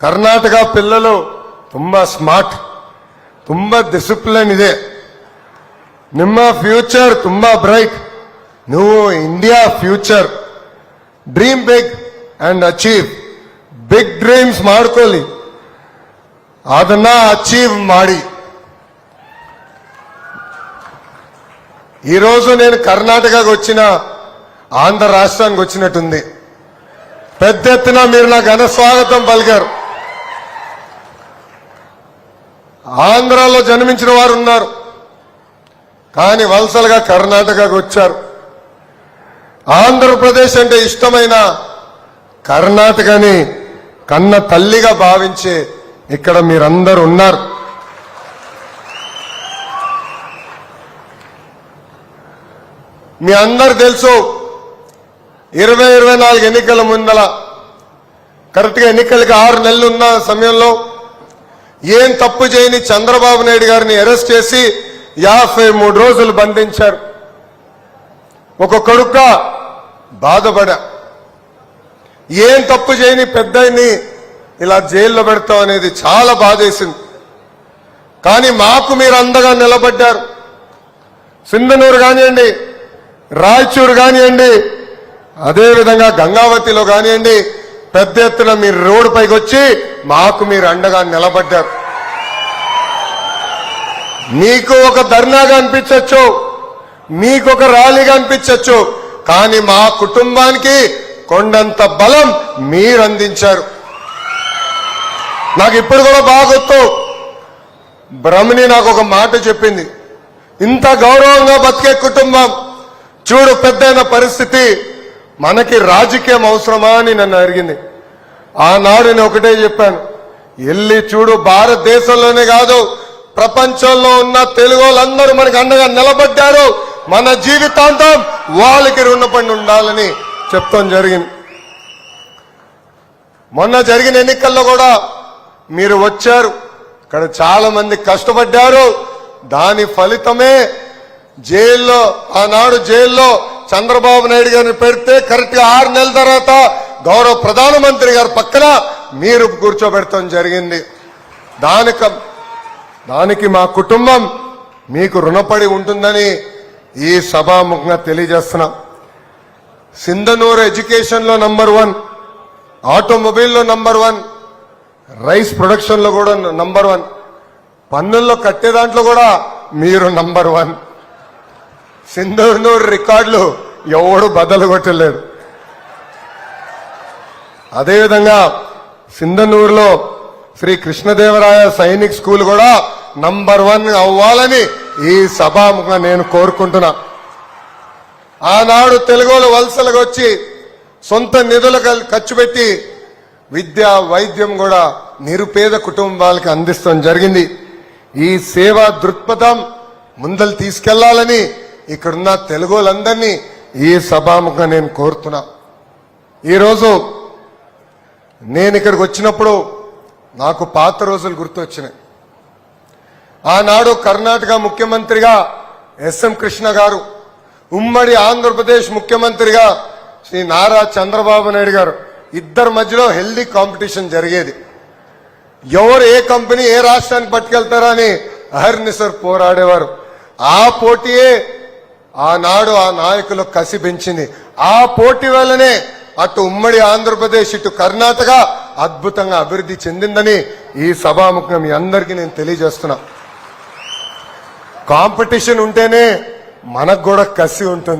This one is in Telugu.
ಕರ್ನಾಟಕ ಪಿಲ್ಲಲು ತುಂಬಾ ಸ್ಮಾರ್ಟ್, ತುಂಬಾ ಡಿಸಿಪ್ಲಿನ್ ಇದೆ. ನಿಮ್ಮ ಫ್ಯೂಚರ್ ತುಂಬಾ ಬ್ರೈಟ್. ನೀವು India future. Dream big and achieve. Big dreams ಮಾಡ್ಕೊಳ್ಳಿ, ಅದನ್ನ అచీవ్ ಮಾಡಿ. ఈరోజు నేను కర్ణాటకకు వచ్చిన ఆంధ్ర రాష్ట్రానికి వచ్చినట్టుంది. పెద్ద ఎత్తున మీరు నాకు ఘన స్వాగతం పలికారు. ఆంధ్రాలో జన్మించిన వారు ఉన్నారు, కానీ వలసలుగా కర్ణాటకకు వచ్చారు. ఆంధ్రప్రదేశ్ అంటే ఇష్టమైన కర్ణాటకని కన్న తల్లిగా భావించే ఇక్కడ మీరందరూ ఉన్నారు. మీ అందరు తెలుసు, 2024 ఎన్నికల ముందల కరెక్ట్గా ఎన్నికలకి 6 నెలలు ఉన్న సమయంలో ఏం తప్పు చేయని చంద్రబాబు నాయుడు గారిని అరెస్ట్ చేసి 53 రోజులు బంధించారు. ఒక కొడుకుగా బాధపడా. ఏం తప్పు చేయని పెద్దయిని ఇలా జైల్లో పెడతాం అనేది చాలా బాధేసింది. కానీ మాకు మీరు అండగా నిలబడ్డారు. సింధనూరు కానివ్వండి, రాయచూరు కానివ్వండి, అదేవిధంగా గంగావతిలో కానివ్వండి, పెద్ద ఎత్తున మీరు రోడ్డు పైకి వచ్చి మాకు మీరు అండగా నిలబడ్డారు. మీకు ఒక ధర్నాగా అనిపించవచ్చు, మీకు ఒక ర్యాలీగా అనిపించవచ్చు, కానీ మా కుటుంబానికి కొండంత బలం మీరు అందించారు. నాకు ఇప్పుడు కూడా బాగా గుర్తు, బ్రహ్మని నాకు ఒక మాట చెప్పింది, ఇంత గౌరవంగా బతికే కుటుంబం చూడు, పెద్దయిన పరిస్థితి, మనకి రాజకీయం అవసరమా అని నన్ను అడిగింది. ఆనాడు నేను ఒకటే చెప్పాను, వెళ్ళి చూడు, భారతదేశంలోనే కాదు ప్రపంచంలో ఉన్న తెలుగు వాళ్ళందరూ మనకు అండగా నిలబడ్డారు. మన జీవితాంతం వాళ్ళకి రుణపడి ఉండాలని చెప్తాం జరిగింది. మొన్న జరిగిన ఎన్నికల్లో కూడా మీరు వచ్చారు, ఇక్కడ చాలా మంది కష్టపడ్డారు. దాని ఫలితమే జైల్లో, ఆనాడు జైల్లో చంద్రబాబు నాయుడు గారిని పెడితే కరెక్ట్ గా 6 నెలల తర్వాత గౌరవ ప్రధానమంత్రి గారి పక్కన మీరు కూర్చోబెడతాం జరిగింది. దానికి మా కుటుంబం మీకు రుణపడి ఉంటుందని ఈ సభాముఖంగా తెలియజేస్తున్నాం. సింధనూరు ఎడ్యుకేషన్ లో నంబర్ 1, ఆటోమొబైల్లో నంబర్ 1, రైస్ ప్రొడక్షన్ లో కూడా నంబర్ 1, పన్నుల్లో కట్టే దాంట్లో కూడా మీరు నంబర్ 1. సింధనూరు రికార్డులు ఎవడు బదలు కొట్టలేడు. అదేవిధంగా సింధనూరులో శ్రీ కృష్ణదేవరాయ సైనిక్ స్కూల్ కూడా నంబర్ 1 అవ్వాలని ఈ సభాముఖంగా నేను కోరుకుంటున్నా. ఆనాడు తెలుగులో వలసలకు వచ్చి సొంత నిధులు ఖర్చు పెట్టి విద్య వైద్యం కూడా నిరుపేద కుటుంబాలకు అందిస్తాం జరిగింది. ఈ సేవా దృక్పథం ముందలు తీసుకెళ్లాలని ఇక్కడున్న తెలుగులందరినీ ఈ సభాముఖంగా నేను కోరుతున్నా. ఈరోజు నేను ఇక్కడికి వచ్చినప్పుడు నాకు పాత రోజులు గుర్తొచ్చినాయి. ఆనాడు కర్ణాటక ముఖ్యమంత్రిగా ఎస్ఎం కృష్ణ గారు, ఉమ్మడి ఆంధ్రప్రదేశ్ ముఖ్యమంత్రిగా శ్రీ నారా చంద్రబాబు నాయుడు గారు, ఇద్దరి మధ్యలో హెల్దీ కాంపిటీషన్ జరిగేది. ఎవరు ఏ కంపెనీ ఏ రాష్ట్రానికి పట్టుకెళ్తారా అని అహర్నిశర్ పోరాడేవారు. ఆ పోటీయే ఆనాడు ఆ నాయకులు కసి పెంచింది. ఆ పోటీ వల్లనే అటు ఉమ్మడి ఆంధ్రప్రదేశ్ ఇటు కర్ణాటక అద్భుతంగా అభివృద్ధి చెందిందని ఈ సభాముఖంగా మీ అందరికీ నేను తెలియజేస్తున్నా. కాంపిటీషన్ ఉంటేనే మనకు కూడా కసి ఉంటుంది.